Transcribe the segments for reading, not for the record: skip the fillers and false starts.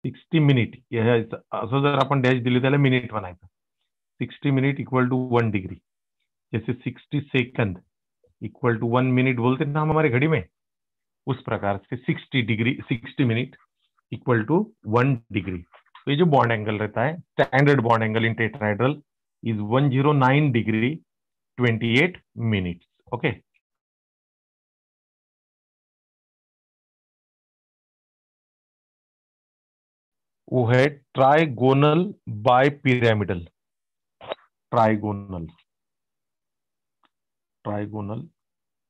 60 minute असं जर आपण डॅश दिली त्याला मिनिट म्हणायचं. 60 मिनिट इक्वल टू 1 डिग्री. जैसे 60 सेकंड इक्वल टू 1 मिनट बोलते ना हम हमारे घड़ी में, उस प्रकार से 60 degree 60 minute equal to 1 degree. तो ये जो बॉन्ड एंगल रहता है, standard bond angle in tetrahedral is 109 degree 28 minutes. Okay. वो है trigonal bipyramidal. Trigonal trigonal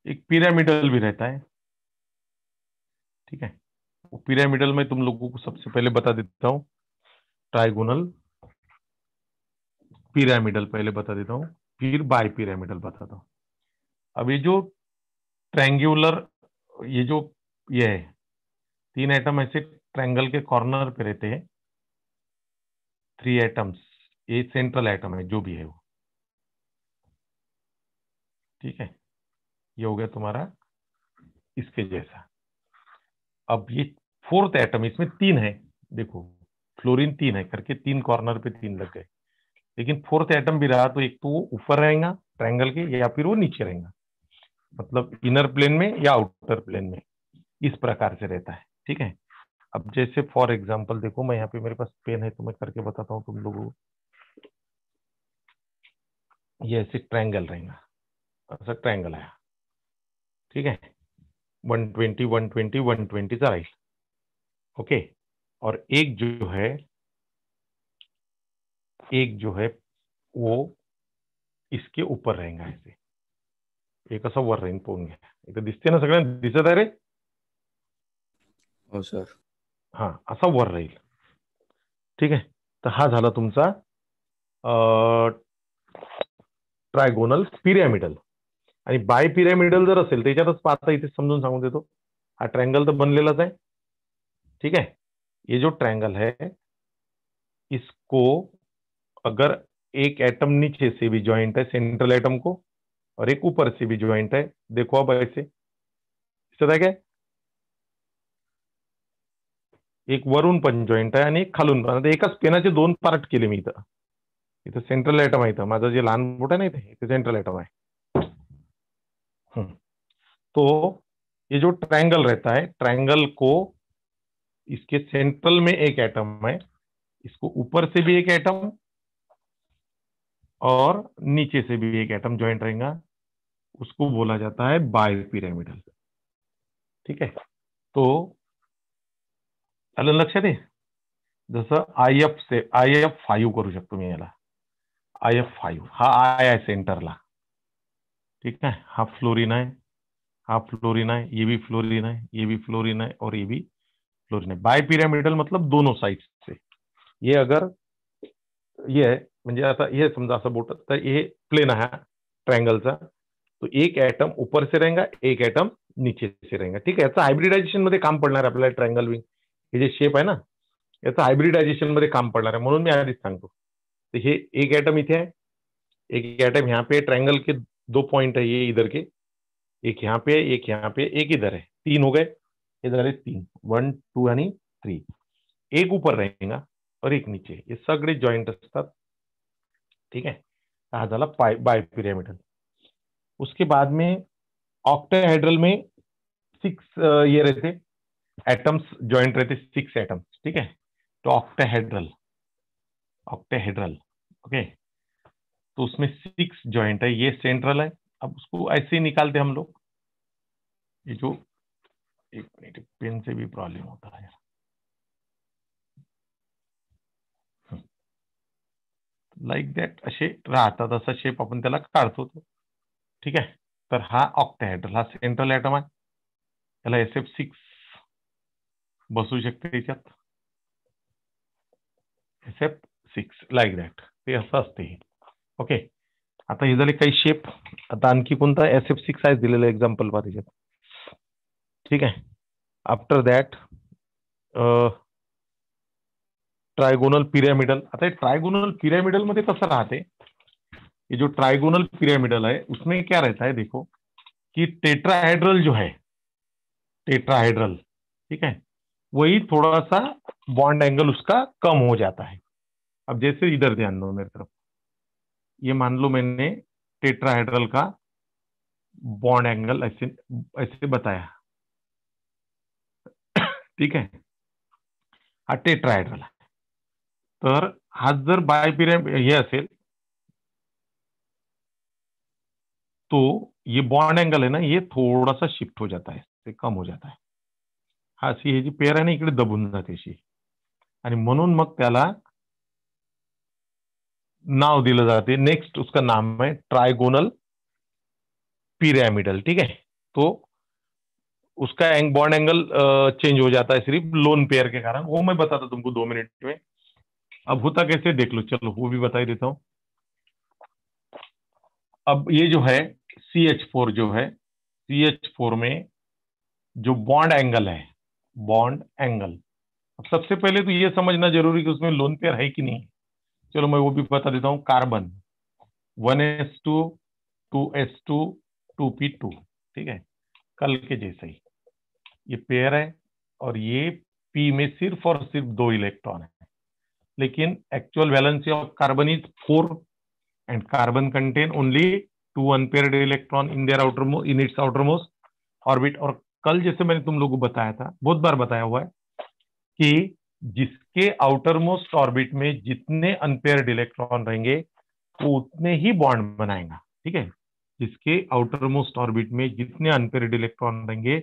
एक पिरामिडल भी रहता है. ठीक है. वो पिरामिडल में तुम लोगों को सबसे पहले बता देता हूं. ट्राइगोनल पिरामिडल पहले बता देता हूं, फिर बाय पिरामिडल बताता हूं. अब ये जो ट्रायंगुलर, ये है 3 एटम ऐसे ट्रायंगल के कॉर्नर पे रहते हैं. 3 एटम्स, ये सेंट्रल एटम है जो भी है वो. ठीक है. ये हो गया तुम्हारा इसके जैसा. अब ये 4th एटम, इसमें 3 है. देखो फ्लोरीन 3 है करके 3 कॉर्नर पे 3 लग गए. लेकिन 4th एटम भी रहा तो एक तो वो ऊपर रहेगा ट्रायंगल के, या फिर वो नीचे रहेगा, मतलब इनर प्लेन में या आउटर प्लेन में. इस प्रकार से रहता है. ठीक है. अब जैसे फॉर एग्जांपल देखो, मैं यहाँ पे मेरे पास पेन है तो मैं करके बताता हूँ तुम लोगों को. ये ऐसे ट्रायंगल रहेगा, ऐसा ट्रायंगल आया. ठीक है. 120 120 120 राइट. ओके. और एक जो है वो इसके ऊपर रहेगा ऐसे. एक असा वर राहीन पोहून घ्या. इथं दिसते ना, सगळ्यांना दिसत आहे रे? हो सर. हा, असा वर राहील. ठीक आहे. तर हा झाला तुमचा ट्रायगोनल पिरॅमिडल. आणि बाय पिरॅमिडल जर असेल त्याच्यातच पाहता, इथे समजून सांगून देतो. हा ट्रायंगल तर बनलेलाच आहे. ठीक है. ये जो ट्रायंगल है इसको अगर एक एटम नीचे से भी ज्वाइंट है सेंट्रल एटम को, और एक ऊपर से भी ज्वाइंट है, देखो अब ऐसे दिसत आहे काय? एक वरून पण जॉईंट आहे आणि एक खालून पण. एकाच पेनाचे 2 पार्ट केले मी इथं. इथं सेंट्रल एटम आहे. इथं माझं जे लहान बोट आहे ना, इथे सेंट्रल एटम आहे. तो ये जो ट्रायंगल रहता है, ट्रायंगल को इसके सेंट्रल में एक एटम है, इसको ऊपर से भी एक एटम और नीचे से भी एक एटम ज्वाइंट रहेगा, उसको बोला जाता है बाय पिरामिडल. ठीक है. तो आलं लक्षात आहे. जसं IF5 करू शकतो मी याला. IF5 हा आय आहे सेंटरला. ठीक आहे. हा फ्लोरीन आहे, हा फ्लोरीन आहे, ये भी फ्लोरीन है, ये भी फ्लोरीन है और ये भी फ्लोरीन है. बाय पिरामिडल मतलब दोनों साइड से. ये अगर ये है म्हणजे आता हे समजा असं बोट, तर हे प्लेन आहे ट्रायंगलचा. तो एक एटम ऊपर से रहेगा, एक एटम नीचे से रहेगा. ठीक है. याचा हायब्रिडायझेशन मध्ये काम पडणार आहे आपल्याला. ट्रायंगल विंग हे जे शेप आहे ना, याचा हायब्रिडायझेशन मध्ये काम पडणार आहे, म्हणून मी आधीच सांगतो. तो ये एक एटम इथे है, एक एटम यहाँ पे. ट्रायंगल के 2 पॉइंट है, ये इधर के, एक यहाँ पे, एक यहाँ पे, एक इधर है. 3 हो गए. इधर है 3, 1 2 आणि 3. एक ऊपर रहेगा और एक नीचे. ये सगळे जॉइंट असतात. ठीक है. हा झाला बाय पिरामिडल. उसके बाद में ऑक्टाहेड्रल में 6 ये रहते एटम्स ज्वाइंट रहते, 6 एटम्स. ठीक है. तो ऑक्टाहेड्रल ओके. तो उसमें 6 ज्वाइंट है, ये सेंट्रल है. अब उसको ऐसे ही निकालते हम लोग. ये जो एक मिनट, पेन से भी प्रॉब्लम होता है. लाइक दॅट असे राहतात, असा शेप आपण त्याला काढतो. ठीक आहे. तर हा ऑक्टाहेड्रल, हा सेंट्रल एटम आहे. त्याला SF6 बसू शकते त्याच्यात. SF6 like that. ते असं असते. ओके. आता हे झाले काही शेप. आता आणखी कोणता SF6 आहे दिलेलं एक्झाम्पल पहा त्याच्यात. ठीक आहे. After that trigonal pyramidal. आता ट्रायगोनल पिरामिडल मध्ये कसं राहते, ये जो ट्रायगोनल पिरामिडल है उसमें क्या रहता है, देखो कि टेट्राहेड्रल जो है, टेट्राहेड्रल, ठीक है, वही थोड़ा सा बॉन्ड एंगल उसका कम हो जाता है। अब जैसे इधर ध्यान दो मेरी तरफ, ये मान लो मैंने टेट्राहेड्रल का बॉन्ड एंगल ऐसे ऐसे बताया, ठीक आहे, हा टेट्राहेड्रल आहे। तर हा जर बायपिरॅमिड हे असेल तो ये बॉन्ड एंगल है ना, ये थोड़ा सा शिफ्ट हो जाता है, ते कम हो जाता है। हा अशी ही जी पेयर आहे ना इकडे दबून जाते अशी, आणि म्हणून मग त्याला नाव दिलं जाते। नेक्स्ट उसका नाम है ट्राइगोनल पिरामिडल, ठीक है। तो उसका बॉन्ड एंगल चेंज हो जाता है सिर्फ लोन पेयर के कारण, वो मैं बताता तुमको 2 मिनट में। अब होता कैसे देख लो, चलो वो भी बता ही देता हूं। अब ये जो है CH4 जो है, CH4 में जो बॉन्ड एंगल है, बॉन्ड एंगल, अब सबसे पहले तो ये समझना जरूरी कि उसमें लोन पेयर है कि नहीं। चलो मैं वो भी बता देता हूं। कार्बन 1s2 2s2 2p2, ठीक है, कल के जैसे ही ये पेयर है, और ये p में सिर्फ और सिर्फ 2 इलेक्ट्रॉन है, लेकिन actual valency of carbon is 4 and carbon contain only 2 unpaired electron in their outer in its outermost orbit. और कल जैसे मैंने तुम लोगों को बताया था, बहुत बार बताया हुआ है कि जिसके आउटर मोस्ट ऑर्बिट में जितने अनपेयर्ड इलेक्ट्रॉन रहेंगे वो उतने ही बॉन्ड बनाएगा, ठीक है। जिसके आउटर मोस्ट ऑर्बिट में जितने अनपेयर्ड इलेक्ट्रॉन रहेंगे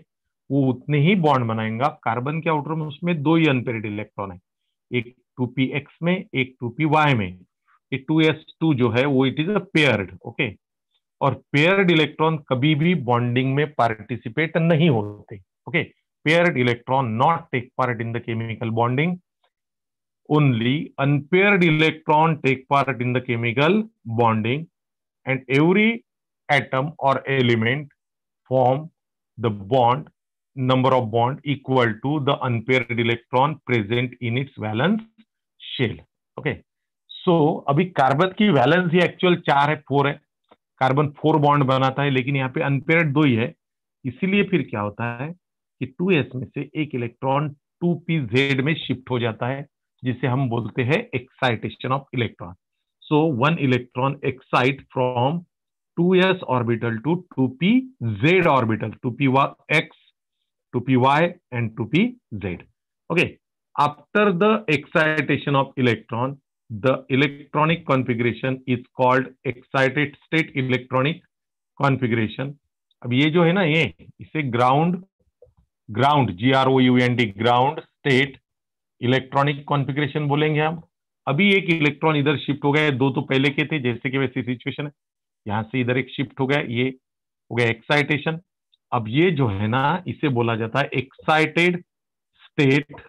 वो उतने ही बॉन्ड बनाएगा। कार्बन के आउटर मोस्ट में 2 ही अनपेयर्ड इलेक्ट्रॉन है, एक 2px में, एक 2py में। ये 2s2 जो है वो it is a paired, okay. और पेयर्ड इलेक्ट्रॉन कभी भी बॉन्डिंग में पार्टिसिपेट नहीं होते, okay. Paired electron not take part in the chemical bonding, only unpaired electron take part in the chemical bonding, and every atom or element form the bond number of bond equal to the unpaired electron present in its valence shell, okay। so अभी carbon की valency actual 4 है, 4 है, carbon 4 bond बनाता है, लेकिन यहाँ पे unpaired 2 ही है। इसीलिए फिर क्या होता है कि 2s में से एक इलेक्ट्रॉन 2pz में शिफ्ट हो जाता है, जिसे हम बोलते हैं excitation of electron. So 1 electron excite from 2s orbital to 2pz orbital, 2px, 2py and 2pz, okay। After the excitation of electron, the electronic configuration is called excited state electronic configuration। अब ये जो है ना, ये इसे ground, ground GROUND ground state electronic configuration बोलेंगे हम। अभी एक इलेक्ट्रॉन इधर शिफ्ट हो गया, 2 तो पहले के थे, जैसे कि वैसी सिचुएशन है। यहां से इधर एक शिफ्ट हो गया, ये हो गया एक्साइटेशन। अब ये जो है ना, इसे बोला जाता है एक्साइटेड स्टेट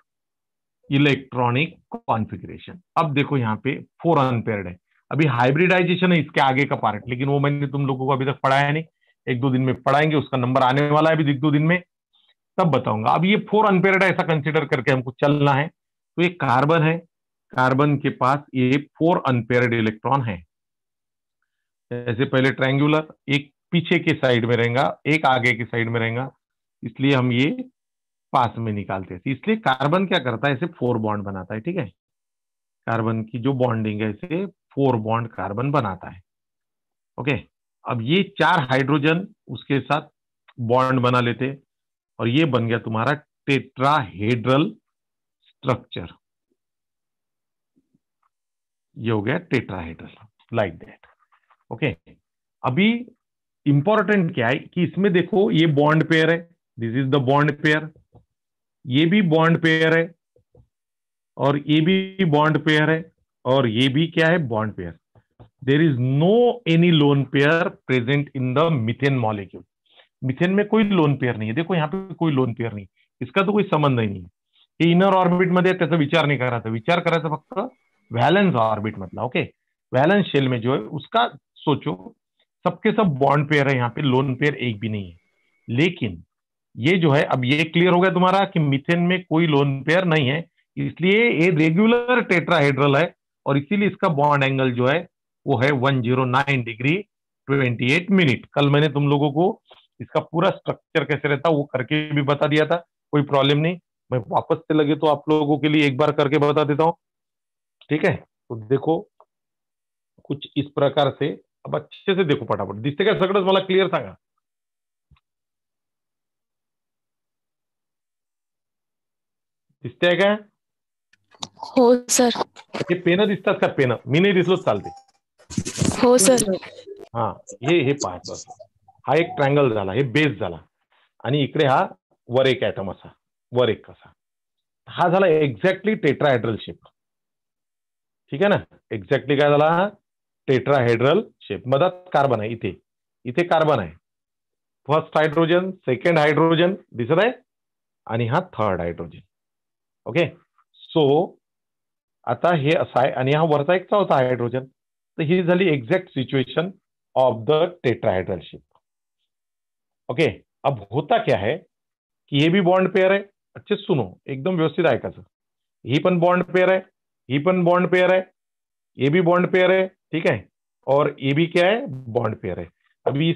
इलेक्ट्रॉनिक कॉन्फ़िगरेशन। अब देखो यहाँ पे 4 अनपेयर्ड है, अभी हाइब्रिडाइजेशन है इसके आगे का पार्ट, लेकिन वो मैंने तुम लोगों को अभी तक पढ़ाया नहीं, 1-2 दिन में पढ़ाएंगे, उसका नंबर आने वाला है अभी 1-2 दिन में, तब बताऊंगा। अब ये 4 अनपेयर्ड है, ऐसा कंसिडर करके हमको चलना है। तो ये कार्बन है, कार्बन के पास ये 4 अनपेयर्ड इलेक्ट्रॉन है। जैसे पहले ट्रायंगुलर, एक पीछे के साइड में रहेगा, एक आगे के साइड में रहेगा, इसलिए हम ये पास में निकालते हैं। इसलिए कार्बन क्या करता है, ऐसे 4 बॉन्ड बनाता है, ठीक है। कार्बन की जो बॉन्डिंग है, ऐसे 4 बॉन्ड कार्बन बनाता है, ओके। अब ये 4 हाइड्रोजन उसके साथ बॉन्ड बना लेते, और ये बन गया तुम्हारा टेट्राहेड्रल स्ट्रक्चर। ये हो गया टेट्राहेड्रल, लाइक दैट, ओके। अभी इंपॉर्टेंट क्या है कि इसमें देखो ये बॉन्ड पेयर है, this is the bond pair, ये भी बॉन्ड पेयर है, और ये भी बॉन्ड पेयर है, और ये भी क्या है, bond pair. There is no any lone pair present in the methane molecule. Methane में कोई लोन पेयर नहीं है, देखो यहाँ पे कोई लोन पेयर नहीं, इसका तो कोई संबंध ही नहीं है। हे इनर ऑर्बिट मध्ये त्याचा विचार नाही करायचा, विचार करायचा फक्त व्हॅलन्स ऑर्बिट मधला, ओके। व्हॅलन्स शेल में जो है उसका सोचो, सबके सब बॉन्ड पेयर है, यहाँ पे लोन पेयर एक भी नहीं है। लेकिन ये जो है, अब ये क्लियर हो गया तुम्हारा कि मीथेन में कोई लोन पेयर नहीं है, इसलिए ये रेगुलर टेट्राहेड्रल है, और इसीलिए इसका बॉन्ड एंगल जो है वो है 109 डिग्री 28 मिनट। कल मैंने तुम लोगों को इसका पूरा स्ट्रक्चर कैसे रहता वो करके भी बता दिया था, कोई प्रॉब्लम नहीं। मैं वापस से लगे तो आप लोगों के लिए एक बार करके बता देता हूं, ठीक है। तो देखो कुछ इस प्रकार से, अब अच्छे से देखो फटाफट, दिसते काय सगळंच मला क्लिअर सांगा. दिसतंय काय? हो सर. हे पेन दिसतात का? पेन मी नाही दिसलोच चालते. हो सर. हा, हे पाहायचं असं. हा एक ट्रायंगल झाला, हे बेस झाला, आणि इकडे हा वर एक ऍटम असा, वर एक कसा, हा झाला एक्झॅक्टली टेट्राहेड्रल शेप. ठीक आहे ना? एक्झॅक्टली काय झाला? Tetrahedral shape. मधात कार्बन आहे, इथे इथे कार्बन आहे. फर्स्ट हायड्रोजन, सेकंड हायड्रोजन दिसत आहे, आणि हा थर्ड हायड्रोजन. ओके. सो आता हे असं आहे, आणि हा वरचा एक चौथा हायड्रोजन. तर ही झाली exact situation of the tetrahedral shape. Okay. अब होता क्या है कि ये भी बॉन्ड पेयर है. अच्छे सुनो, एकदम व्यवस्थित ऐकायचं. ही पण बॉन्ड पेयर है, ही पण बॉन्ड पेयर है, ये भी बॉन्ड पेयर है, ठीक है, और ये भी क्या है? बॉन्ड पेयर है. अभी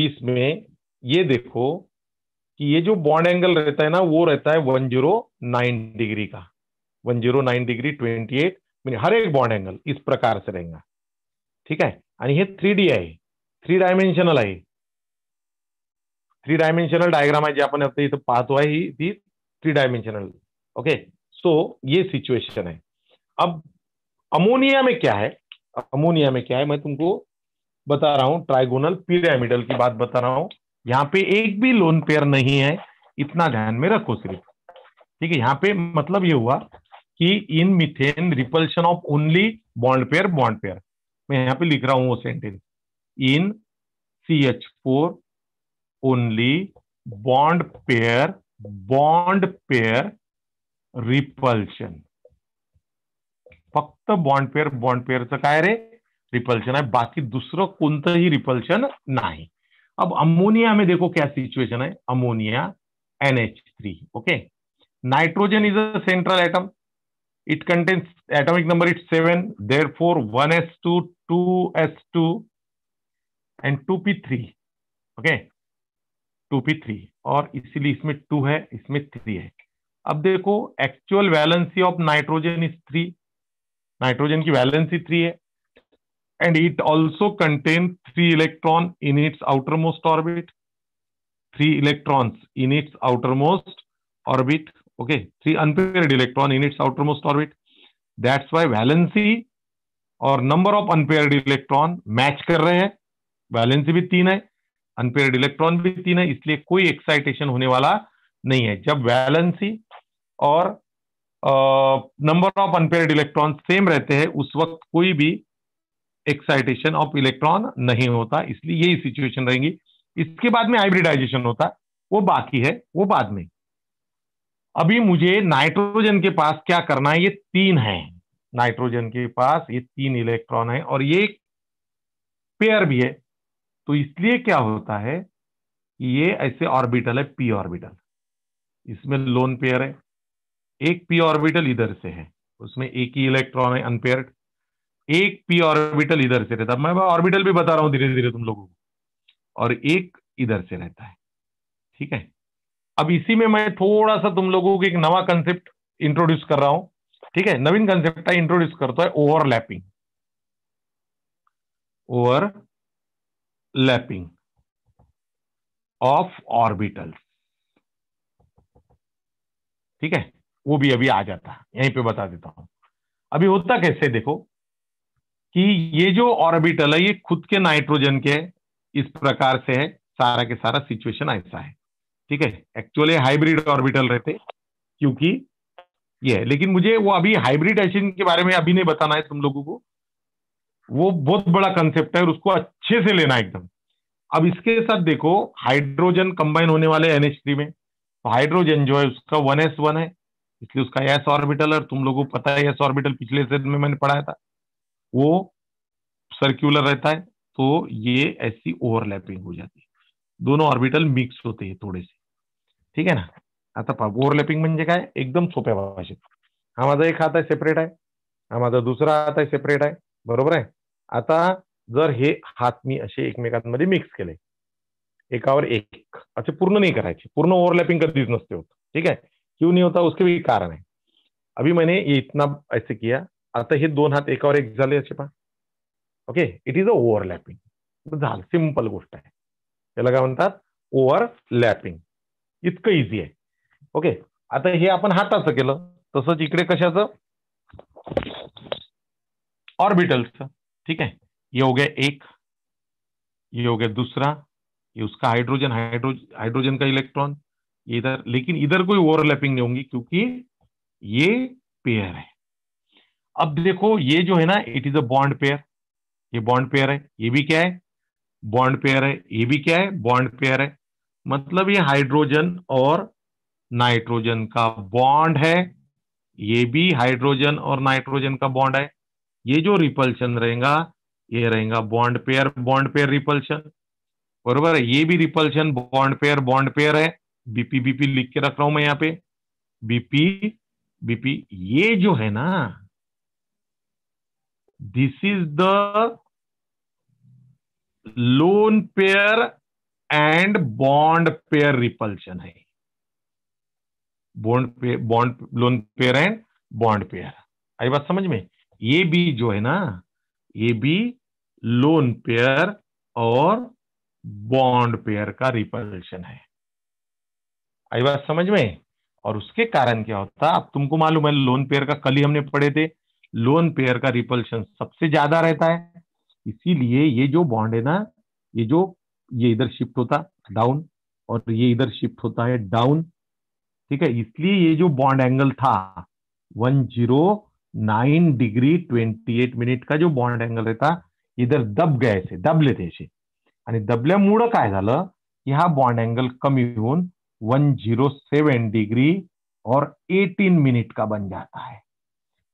इसमें ये देखो कि ये जो बॉन्ड एंगल रहता है ना, वो रहता है 109 डिग्री का. 109 डिग्री 28 म्हणजे हर एक बॉन्ड एंगल इस प्रकार से रहेगा. ठीक आहे. आणि हे 3D आहे, 3 डायमेन्शनल आहे. 3 डायमेन्शनल डायग्राम आहे, जे आपण आता इथं पाहतो आहे, ही ती 3 डायमेन्शनल. ओके. सो ये सिचुएशन है. अब अमोनिया में क्या है? अमोनिया में क्या है मैं तुमको बता रहा हूं. ट्राइगोनल पिरामिडल की बात बता रहा हूं. यहां पे एक भी लोन पेयर नहीं है, इतना ध्यान में रखो सिर्फ. ठीक है. यहां पे मतलब ये हुआ कि in methane repulsion of only bond pair, bond pair. मैं यहां पे लिख रहा हूं वो sentence. In CH4 only bond pair repulsion. फक्त बॉन्ड पेअरचं काय रे? रिपल्शन आहे. बाकी दुसरं कोणतंही रिपल्शन नाही. अब अमोनिया में देखो क्या सिचुएशन है. Ammonia NH3. Okay. Nitrogen is a central atom. It contains atomic number it's 7. Therefore 1s2, 2s2 and 2p3. Okay, 2p3. और इसीलिए इसमें 2 है, इसमें 3 है. अब देखो actual valency of nitrogen is 3. Nitrogen की वैलेंसी 3 है, and it also contains 3 electron in its outermost orbit. 3 electrons in its outermost orbit. Okay, 3 unpaired electron in its outermost orbit. That's why valency और number of unpaired electron match कर रहे हैं. Valency भी 3 है, unpaired electron भी 3 है, इसलिए कोई एक्साइटेशन होने वाला नहीं है. जब वैलेंसी और number of unpaired electron same रहते हैं, उस वक्त कोई भी एक्साइटेशन ऑफ इलेक्ट्रॉन नहीं होता. इसलिए यही सिचुएशन रहेंगी. इसके बाद में हाइब्रिडाइजेशन होता, वो बाकी है, वो बाद में. अभी मुझे नाइट्रोजन के पास क्या करना है? ये 3 है. नाइट्रोजन के पास ये 3 इलेक्ट्रॉन है, और ये पेयर भी है. तो इसलिए क्या होता है, ये ऐसे ऑर्बिटल है, पी ऑर्बिटल. इसमें लोन पेयर है. एक पी ऑर्बिटल इधर से है, उसमें एक ही इलेक्ट्रॉन है अनपेयर्ड. एक पी ऑर्बिटल इधर से रहता है, मैं ऑर्बिटल भी बता रहा हूं धीरे धीरे तुम लोगों को, और एक इधर से रहता है. ठीक है. अब इसी में मैं थोड़ा सा तुम लोगों को एक नवा कंसेप्ट इंट्रोड्यूस कर रहा हूं. ठीक है. नवीन कंसेप्ट है, इंट्रोड्यूस करता है ओवरलैपिंग. Overlapping of orbitals. ठीक है. वो भी अभी आ जाता है, यहीं पे बता देता हूं. अभी होता कैसे देखो कि ये जो ऑर्बिटल है, ये खुद के नाइट्रोजन के इस प्रकार से है. सारा के सारा सिचुएशन ऐसा है. ठीक है. एक्चुअली हाइब्रिड ऑर्बिटल रहते, क्योंकि ये है. लेकिन मुझे वो अभी हाइब्रिडाइजेशन के बारे में अभी नहीं बताना है तुम लोगों को. वो बहुत बड़ा कंसेप्ट है, और उसको अच्छे से लेना एकदम. अब इसके साथ देखो, हाइड्रोजन कंबाइन होने वाले NH3 में. तो हाइड्रोजन जो है उसका 1s1 है, इसलिए उसका s ऑर्बिटल है. तुम लोगों को पता है s ऑर्बिटल पिछले सेट में मैंने पढ़ाया था, वो सर्क्यूलर रहता है. तो ये ऐसी ओवरलैपिंग हो जाती है, दोनों ऑर्बिटल मिक्स होते हैं थोडे से. ठीक आहे ना. आता पहा, ओव्हरलॅपिंग म्हणजे काय, एकदम सोप्या भाषेत. हा माझा एक हात आहे सेपरेट आहे, हा माझा दुसरा हात आहे सेपरेट आहे, बरोबर आहे. आता जर हे हात मी असे एकमेकांमध्ये मिक्स केले, एकावर एक असे पूर्ण नहीं करायचे, पूर्ण ओवरलैपिंग कधीच नसते होत, ठीक है। क्यों नहीं होता उसके भी कारण है। अभी मैंने ये इतना ऐसे किया, आता हे दोन हात एकावर एक झाले असे पहा, okay, it is a overlapping झालं, सिंपल गोष्ट आहे, त्याला काय म्हणतात ओव्हरलॅपिंग, इतकं इझी आहे, ओके। आता हे आपण हाताचं केलं, तसंच इकडे कशाचं, ऑर्बिटल्सचं, ठीक है। ये हो गया एक, ये हो गया दूसरा, ये उसका हाइड्रोजन हाइड्रोजन का इलेक्ट्रॉन इधर, लेकिन इधर कोई ओवरलैपिंग नहीं होंगी क्योंकि ये पेयर है। अब देखो ये जो है ना, it is a bond pair, ये बॉन्ड पेयर है, ये भी क्या है, बॉन्ड पेयर है, ये भी क्या है, बॉन्ड पेयर है। मतलब ये हाइड्रोजन और नाइट्रोजन का बॉन्ड है, ये भी हाइड्रोजन और नाइट्रोजन का बॉन्ड है। ये जो रिपल्शन रहेगा ये रहेगा बॉन्ड पेयर रिपल्शन, बरोबर है। ये भी रिपल्शन बॉन्ड पेयर है, बीपी बीपी लिख के रख रहा हूं मैं यहां पे, बीपी बीपी। ये जो है ना, this is the lone pair and bond pair repulsion है, lone pair and bond pair. आई बात समझ में। ये भी जो है ना, ये भी लोन पेयर और बॉन्ड पेयर का रिपल्शन है, आई बात समझ में। और उसके कारण क्या होता, अब तुमको मालूम है लोन पेयर का, कल ही हमने पढ़े थे, लोन पेयर का रिपल्शन सबसे ज्यादा रहता है, इसीलिए ये जो बॉन्ड है ना, ये इधर शिफ्ट होता डाउन और ये इधर शिफ्ट होता है डाउन, ठीक है। इसलिए ये जो बॉन्ड एंगल था 109 डिग्री 28 मिनिट का जो बॉन्ड एंगल रहता, इधर दब गए थे, दबले थे असे, आणि दबल्यामुळं काय झालं की हा बॉन्ड एंगल कमी होऊन 107 डिग्री और 18 मिनट का बन जाता है,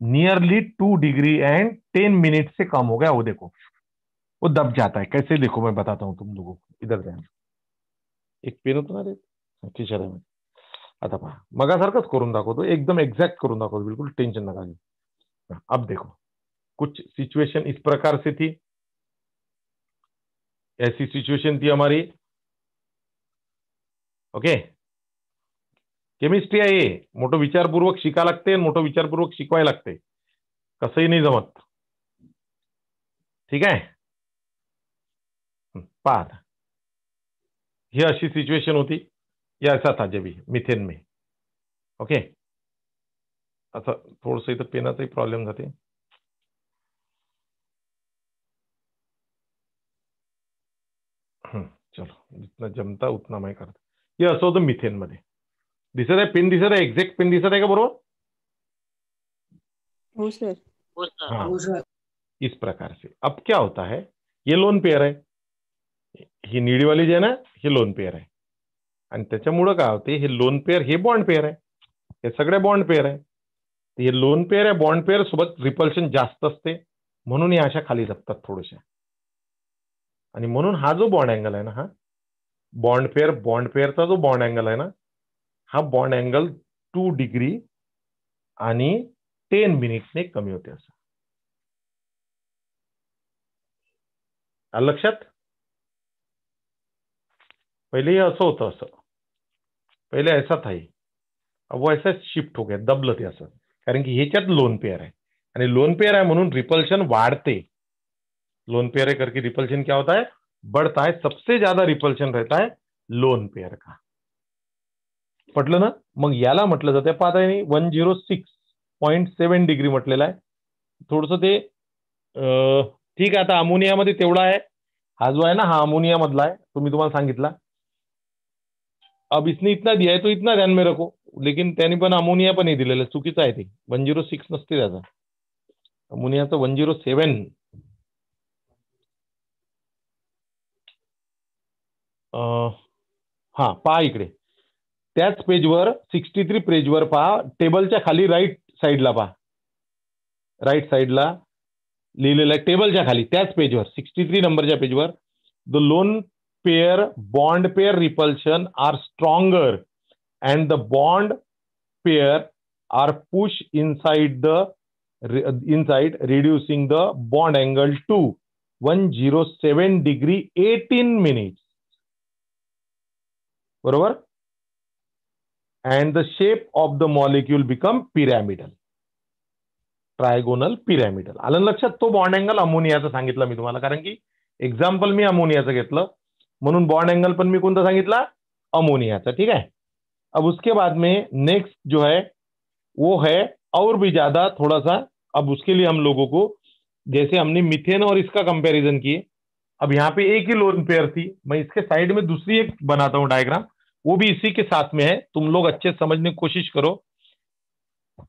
नियरली 2 डिग्री एंड 10 मिनट से कम हो गया। वो देखो वो दब जाता है कैसे, देखो मैं बताता हूं तुम लोगों को, इधर ध्यान, एक पेन होतं ना रे खिशामध्ये, आता पहा मगासारखंच करून दाखवतो, एकदम एक्झॅक्ट करून दाखवतो, बिल्कुल टेंशन नका घेऊ। अब देखो कुछ सिचुएशन इस प्रकार से थी, ऐसी सिचुएशन थी हमारी, ओके। केमिस्ट्री आहे हे, मोठं विचारपूर्वक शिका लागते, मोठं विचारपूर्वक शिकवाय लागते, कसंही नाही जमत, ठीक आहे। पहा ही अशी सिच्युएशन होती, या ऐसा था जब मिथेन में, ओके। आता थोडस इथं पेनाचाही प्रॉब्लेम जाते, चलो जितना जमता उतना मैं करता। हे असं होतं मिथेन मध्ये, दिसत आहे पेन, दिसत आहे एक्झॅक्ट पेन दिसत आहे का बरोबर? हो सर। हाँ, इस प्रकार से। अब क्या होता है, ये लोन पेयर है, ही निळी वाली जी आहे ना, हे लोन पेयर आहे, आणि त्याच्यामुळं काय होते, हे लोन पेयर हे बॉन्ड पेयर आहे, हे सगळे बॉन्ड पेयर आहे, हे लोन पेयर आहे, बॉन्ड पेयर सोबत रिपल्शन जास्त असते, म्हणून या अशा खाली जपतात थोड्याशा, आणि म्हणून हा जो बॉन्ड अँगल आहे ना, हा बॉन्ड पेयरचा जो बॉन्ड अँगल आहे ना, हा बॉन्ड अँगल 2 डिग्री आणि 10 मिनिटने कमी होते, असं लक्षात। पहले असं होतं, असं पहले ऐसा था ही, अब वो ऐसा शिफ्ट हो गया, दबलं ते असं, कारण की ह्याच्यात लोन पेयर आहे, आणि लोन पेयर आहे म्हणून रिपल्शन वाढते, लोन पेयर है करके रिपल्शन क्या होता है, बढ़ता है, सबसे ज्यादा रिपल्शन रहता है लोन पेयर का, पटलं ना। मग याला म्हटलं जाते, पाहता नाही 106.7 डिग्री म्हटलेलं आहे, थोडस ते ठीक आहे। आता अमोनियामध्ये तेवढा आहे, हा जो आहे ना हा अमोनिया मधला आहे, तो मी तुम्हाला सांगितला। अब इसने इतना दिया है तो इतना ध्यान में रखो, लेकिन त्याने पण अमोनिया पण हे दिलेलं चुकीचं आहे, ते 106 नसते त्याचा, अमोनियाचं 107। हा पहा इकडे त्याच पेजवर 63 पेजवर पहा, टेबलच्या खाली राईट साईडला पहा, राईट साईडला लिहिलेलं आहे, टेबलच्या खाली त्याच पेजवर 63 नंबरच्या पेजवर, the lone pair bond pair repulsion are stronger and the bond pair are pushed inside reducing the bond angle to 107 degree 18 minutes, बरोबर. And the shape of the molecule become pyramidal, trigonal pyramidal. आलं लक्षात. तो bond angle अमोनियाचा सांगितलं मी तुम्हाला, कारण की example मी अमोनियाचं घेतलं म्हणून बॉन्ड एंगल पण मी कौन सा सांगितला, अमोनियाचा. ठीक है. अब उसके बाद में नेक्स्ट जो है वो है और भी ज्यादा थोड़ा सा. अब उसके लिए हम लोगों को, जैसे हमने मीथेन और इसका कंपैरिजन किए, अब यहाँ पे एक ही लोन पेयर थी, मैं इसके साइड में दूसरी एक बनाता हूं डायग्राम, वो भी इसी के साथ में है. तुम लोग अच्छे समझने की कोशिश करो.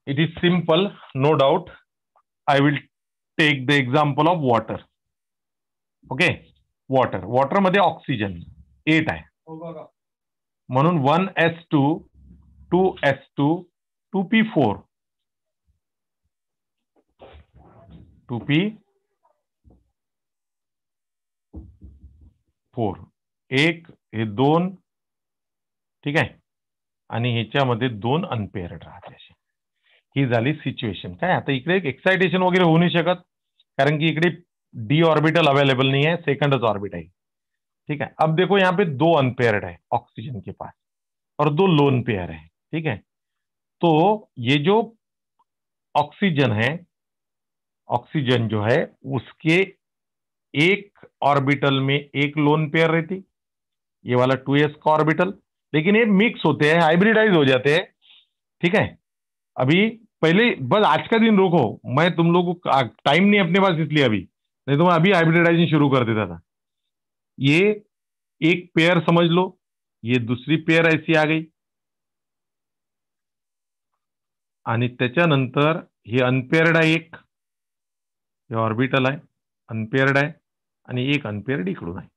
It is simple, no doubt. I will take the example of water. Okay. Water, water मध्ये ऑक्सिजन 8 आहे, म्हणून 1s2 2s2 2p4 2p4 एक हे 2. ठीक आहे. आणि ह्याच्यामध्ये 2 अनपेअर्ड राहते. अशी ही झाली सिच्युएशन. काय आता इकडे एक्साइटेशन वगैरे होऊ नाही शकत, कारण की इकडे डी ऑर्बिटल अवेलेबल नहीं है, सेकंडच ऑर्बिट है. ठीक है. अब देखो यहाँ पे 2 अनपेयर्ड है ऑक्सीजन के पास और 2 लोन पेयर है. ठीक है. तो ये जो ऑक्सीजन है, ऑक्सीजन जो है उसके एक ऑर्बिटल में एक लोन पेयर रहती, ये वाला 2s का ऑर्बिटल, लेकिन ये मिक्स होते हैं, हाइब्रिडाइज हो जाते हैं. ठीक है. अभी पहले बस आज का दिन रोको, मैं तुम लोगों को टाइम नहीं अपने पास इसलिए अभी, नहीं तो मैं अभी हाइब्रिडाइजेशन शुरू कर देता था. ये एक पेयर समझ लो, ये दूसरी पेयर ऐसी आ गई, आणि त्याच्यानंतर हे अनपेयर्ड आहे, एक हे ऑर्बिटल आहे, अनपेयर्ड आहे, आणि एक अनपेयर्ड इकडून आहे.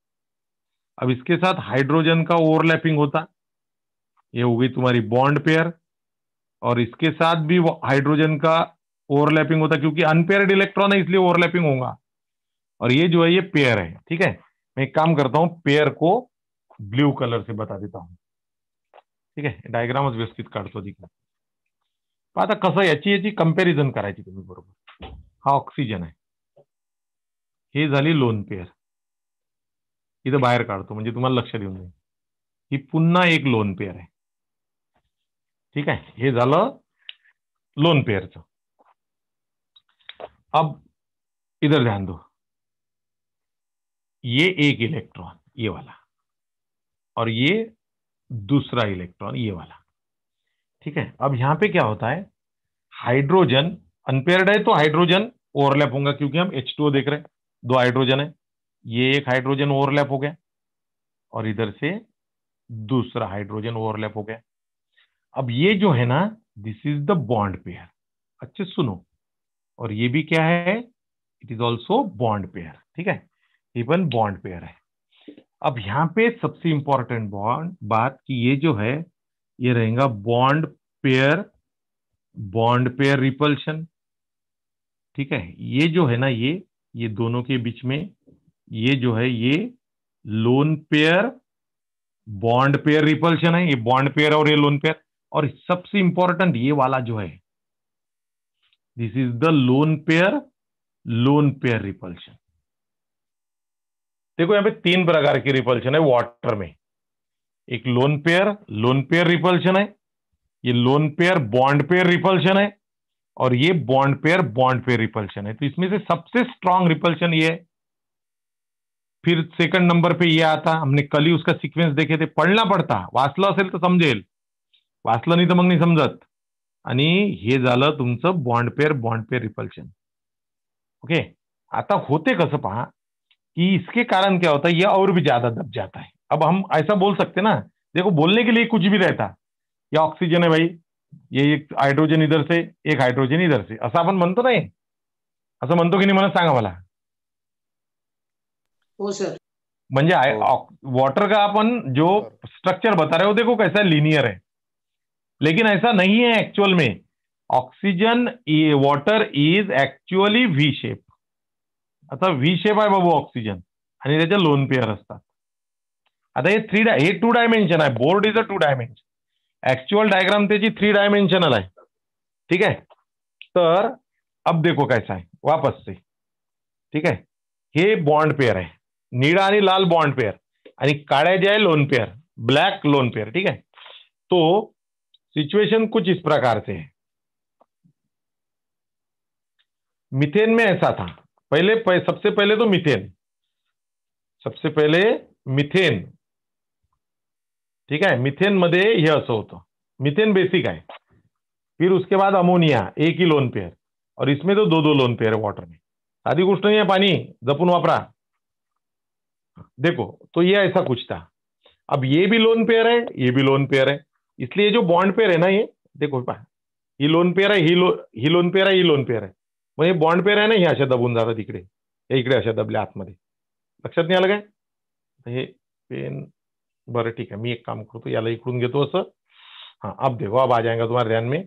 अब इसके साथ हाइड्रोजन का ओवरलैपिंग होता, ये हो गई तुम्हारी बॉन्ड पेयर, और इसके साथ भी हाइड्रोजन का ओवरलैपिंग होता, क्योंकि अनपेयर्ड इलेक्ट्रॉन है इसलिए ओवरलैपिंग होगा. और ये जो है ये पेयर है. ठीक है. मैं एक काम करता हूं, पेयर को ब्लू कलर से बता देता हूं. ठीक आहे. डायग्रामच व्यवस्थित काढतो तिकडे. आता कसं याची याची कंपॅरिझन करायची तुम्ही. बरोबर. हा ऑक्सिजन आहे, हे झाली लोन पेयर, इथं बाहेर काढतो म्हणजे तुम्हाला लक्षात येऊन जाईल. ही पुन्हा एक लोन पेयर आहे. ठीक आहे. हे झालं लोन पेयरचं. अब इधर ध्यान दो, ये एक इलेक्ट्रॉन ये वाला, और ये दूसरा इलेक्ट्रॉन ये वाला. ठीक है. अब यहां पे क्या होता है, हाइड्रोजन अनपेयर्ड है तो हाइड्रोजन ओवरलैप होगा, क्योंकि हम H2O देख रहे हैं, 2 हाइड्रोजन है, ये एक हाइड्रोजन ओवरलैप हो गया और इधर से दूसरा हाइड्रोजन ओवरलैप हो गया. अब ये जो है ना, this is the bond pair. अच्छे सुनो. और ये भी क्या है, it is also bond pair. ठीक है. इवन बॉन्ड पेयर है. अब यहां पे सबसे इंपॉर्टेंट बात कि ये जो है ये रहेगा बॉन्ड पेयर रिपल्शन. ठीक है. ये जो है ना, ये दोनों के बीच में ये जो है ये loan pair bond pair repulsion है, ये बॉन्ड पेयर और ये लोन पेयर. और सबसे इंपॉर्टेंट ये वाला जो है, this is the lone pair repulsion. देखो यहां पे 3 प्रकार की रिपल्शन है वाटर में. एक लोन पेयर रिपल्शन है, ये loan pair bond pair repulsion है, और ये बॉन्ड पेयर रिपल्शन है. तो इसमें से सबसे स्ट्रांग रिपल्शन ये है. फिर सेकंड नंबर पे ये आता, हमने कल ही उसका सिक्वेन्स देखे थे, पढ़ना पडता, वाचलं असेल तर समजेल, वाचलं नाही तर मग नाही समजत. आणि हे झालं तुमचं बॉन्ड पेयर रिपल्शन. ओके. आता होते कसं पहा, कि इसके कारण क्या होता है, ये और भी ज्यादा दब जाता है. अब हम ऐसा बोल सकते ना, देखो बोलने के लिए कुछ भी रहता, या ऑक्सीजन है भाई, ये एक हाइड्रोजन इधर से एक हाइड्रोजन इधर से, असं आपण म्हणतो नाही, असं म्हणतो की नाही मला सांगा मला. हो सर. म्हणजे वाटर का अपन जो स्ट्रक्चर बता रहे हो, देखो कैसा लीनियर है, लेकिन ऐसा नहीं है एक्चुअल में. Oxygen water is actually V shape. आता व्ही शेप आहे बाबू ऑक्सिजन, आणि त्याच्या लोन पेयर असतात. आता हे 2 डायमेन्शन आहे. Board is a 2 dimension. Actual diagram त्याची 3 डायमेन्शनल आहे. ठीक आहे. तर अब देखो कैसा है वापस से. ठीक आहे. हे बॉन्ड पेयर आहे, निळा आणि लाल बॉन्ड पेयर, आणि काळ्या जे आहे lone pair. Black lone pair, ठीक है। तो सिचुएशन कुछ इस प्रकार से है। मीथेन में ऐसा था, सबसे पहले तो मीथेन, ठीक है। मीथेन मध्ये हे असं होतं, मीथेन बेसिक आहे, फिर उसके बाद अमोनिया एक ही लोन पेयर, और इसमें तो दो दो लोन पेयर है वाटर में। साधी गोष्ट नहीं है, पानी जपून वापरा। देखो, तो ये ऐसा कुछ था। अब ये भी लोन पेयर है, ये भी लोन पेयर है, इसलिए जो बॉन्ड पेयर है ना, ये देखो ही लोन पेयर आहे, ही लोन पेयर आहे, ही लोन पेयर आहे, मग हे बॉन्ड पेयर आहे ना, हे अशा दबून जातात इकडे, हे इकडे अशा दबल्या आतमध्ये। लक्षात नाही आलं काय? हे पेन, बरं ठीक आहे, मी एक काम करतो, याला इकडून घेतो असं। हाँ, अब देखो, अब आ जाएगा तुम्हारे ध्यान में।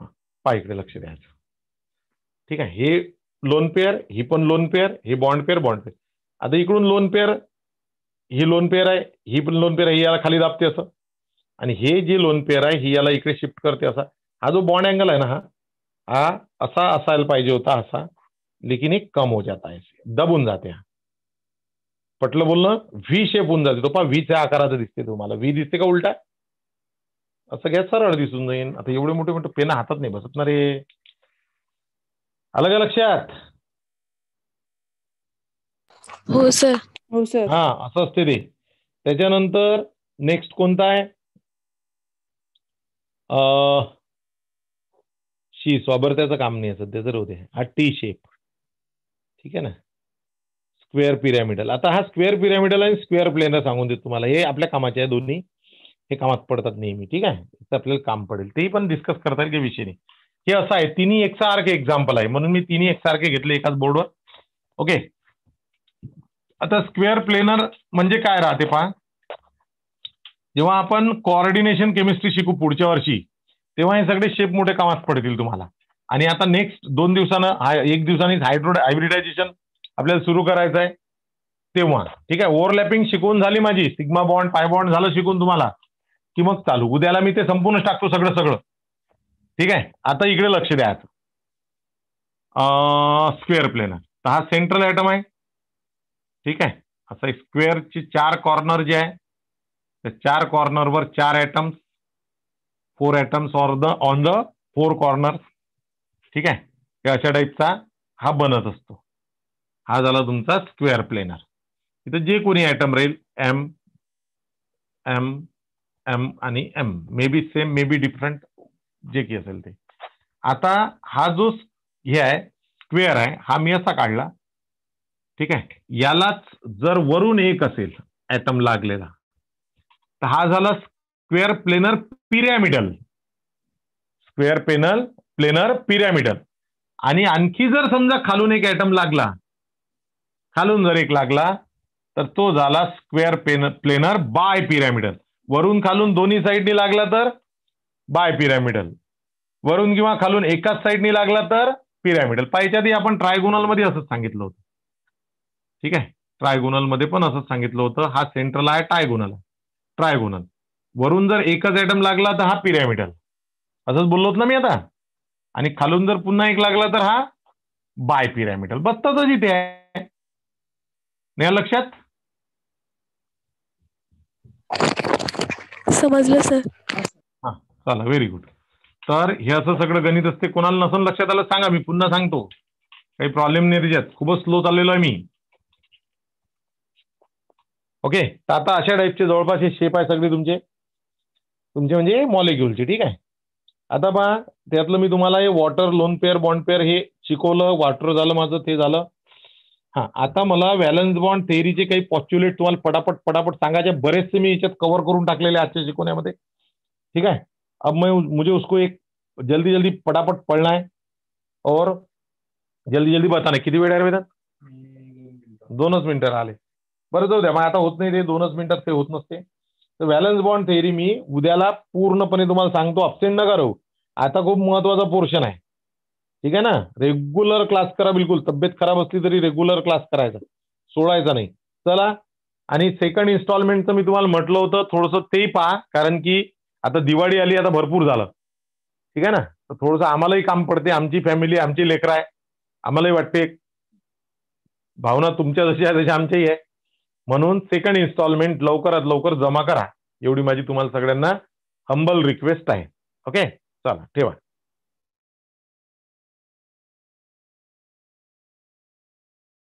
हाँ, पा इकडे लक्ष द्यायचं, ठीक आहे। हे लोन पेयर, ही पण लोन पेयर, हे बॉन्ड पेयर। आता इकडून लोन पेयर, ही लोन पेयर आहे, ही पण लोन पेयर आहे, याला खाली दाबते असं, आणि हे जे लोन पेयर आहे ही याला इकडे शिफ्ट करते असा। हा जो बॉन्ड एंगल आहे ना, हा असा असायला पाहिजे होता असा, लेकिन एक कम हो जाता है, दबून जाते। हा पटलं बोलणं, व्ही शेप होऊन जाते, तो पहा व्हीच्या आकाराचं दिसते तुम्हाला, व्ही दिसते का उलटा? असं घ्या, सरळ दिसून जाईल। आता एवढे मोठे मोठे पेन हातात नाही बसत ना रे, आलं का लक्षात? हो सर. हो सर. हा, असं असते ते। त्याच्यानंतर नेक्स्ट कोणता आहे? शी स्वाबर, त्याचं काम नाही सध्या तर होते, हा टी शेप, ठीक आहे ना, स्क्वेअर पिरॅमिडल। आता हा स्क्वेअर पिरॅमिडल आणि स्क्वेअर प्लेनर सांगून देतो तुम्हाला, हे आपल्या कामाचे आहे दोन्ही, हे कामात पडतात नेहमी, ठीक आहे, आपल्याला काम पडेल, तेही पण डिस्कस करता येईल काही विषय नाही। हे असं आहे, तिन्ही एकसारखे एक्झाम्पल आहे, म्हणून मी तिन्ही एकसारखे घेतले एकाच बोर्डवर, ओके। आता स्क्वेअर प्लेनर म्हणजे काय राहते पहा, जेव्हा आपण कोऑर्डिनेशन केमिस्ट्री शिकू पुढच्या वर्षी, तेव्हा हे सगळे शेप मोठे कामात पडतील तुम्हाला। आणि आता नेक्स्ट 2 दिवसानं, एक दिवसांनी हायब्रिडायझेशन आपल्याला सुरू करायचं आहे तेव्हा, ठीक आहे। ओव्हरलॅपिंग शिकवून झाली माझी, सिग्मा बॉन्ड, पाय बॉन्ड झालं शिकून तुम्हाला, की मग चालू, उद्याला मी ते संपूर्ण टाकतो सगळं, ठीक आहे। आता इकडे लक्ष द्यायचं, स्क्वेअर प्लेनर, तर हा सेंट्रल ॲटम आहे, ठीक आहे। असं स्क्वेअरचे 4 कॉर्नर जे आहे, त्या 4 कॉर्नरवर 4 atoms, 4 atoms on the 4 corner, ठीक आहे। हे अशा टाईपचा हा बनत असतो, हा झाला तुमचा स्क्वेअर प्लेनर। इथं जे कोणी ॲटम राहील, एम एम एम आणि M, may be same may be different, जे की असेल ते। आता हा जो हे आहे स्क्वेअर आहे, हा मी असा काढला, ठीक आहे। यालाच जर वरून एक असेल ॲटम लागलेला, तर हा झाला square planar pyramidal, square planar pyramidal. आणि आणखी जर समजा खालून एक ॲटम लागला, खालून जर एक लागला, तर तो झाला स्क्वेअर प्लेनर बाय पिरॅमिडल। वरून खालून दोन्ही साईडनी लागला तर बाय पिरॅमिडल, वरून किंवा खालून एकाच साईडनी लागला तर पिरॅमिडल। पाहिजे आधी आपण ट्रायगोनल मध्ये असंच सांगितलं होतं, ठीक आहे। ट्रायगोनल मध्ये पण असंच सांगितलं होतं, हा सेंट्रल आहे, ट्रायगोनल, वरून जर एकच ॲटम लागला तर हा पिरॅमिडल, असंच बोललो ना मी आता। आणि खालून जर पुन्हा एक लागला तर हा बाय पिरॅमिडल, बसतातच इथे आहे, नाही लक्षात? समजलं सर. हा, चला, व्हेरी गुड। तर हे असं सगळं गणित असते, कोणाला नसून लक्षात आलं सांगा, मी पुन्हा सांगतो, काही प्रॉब्लेम नाही त्याच्यात, खूपच स्लो चाललेलो आहे मी, ओके। तर आता अशा टाईपचे जवळपास हे शेप आहे सगळे तुमचे म्हणजे मॉलिक्युलचे, ठीक आहे। आता पहा, त्यातलं मी तुम्हाला हे water, lone pair, bond pair हे शिकवलं, वॉटर झालं माझं, ते झालं। हा, आता मला व्हॅलन्स बॉन्ड थेअरीचे काही पॉस्ट्युलेट तुम्हाला पटापट सांगायचे, बरेचसे मी याच्यात कव्हर करून टाकलेले आजच्या शिकवण्यामध्ये, ठीक है। अब मुझे उसको एक जल्दी जल्दी फटाफट पढ़ना है और जल्दी जल्दी बताना। किती वेळ आहे रे? 2च मिनिटं राहिले, बरं जाऊ द्या, मग आता होत नाही ते 2च मिनिटात, काही होत नसते। तर व्हॅलन्स बॉन्ड थेअरी मी उद्याला पूर्णपणे तुम्हाला सांगतो, अब्सेंट नका राहू, आता खूप महत्वाचा पोर्शन आहे, ठीक आहे ना। रेग्युलर क्लास करा, बिलकुल तब्येत खराब असली तरी रेग्युलर क्लास करायचा, सोडायचा नाही। चला, आणि सेकंड इन्स्टॉलमेंटचं मी तुम्हाला म्हटलं होतं, थोडंसं तेही पहा, कारण की आता दिवाळी आली, आता भरपूर झालं, ठीक आहे ना। तर थोडंसं आम्हालाही काम पडते, आमची फॅमिली, आमची लेकरं आहे, आम्हालाही वाटते, भावना तुमच्या जशी आहे तशी आमच्याही आहे, म्हणून सेकंड इन्स्टॉलमेंट लवकरात लवकर जमा करा, एवढी माझी तुम्हाला सगळ्यांना हंबल रिक्वेस्ट आहे. ओके, चला ठेवा.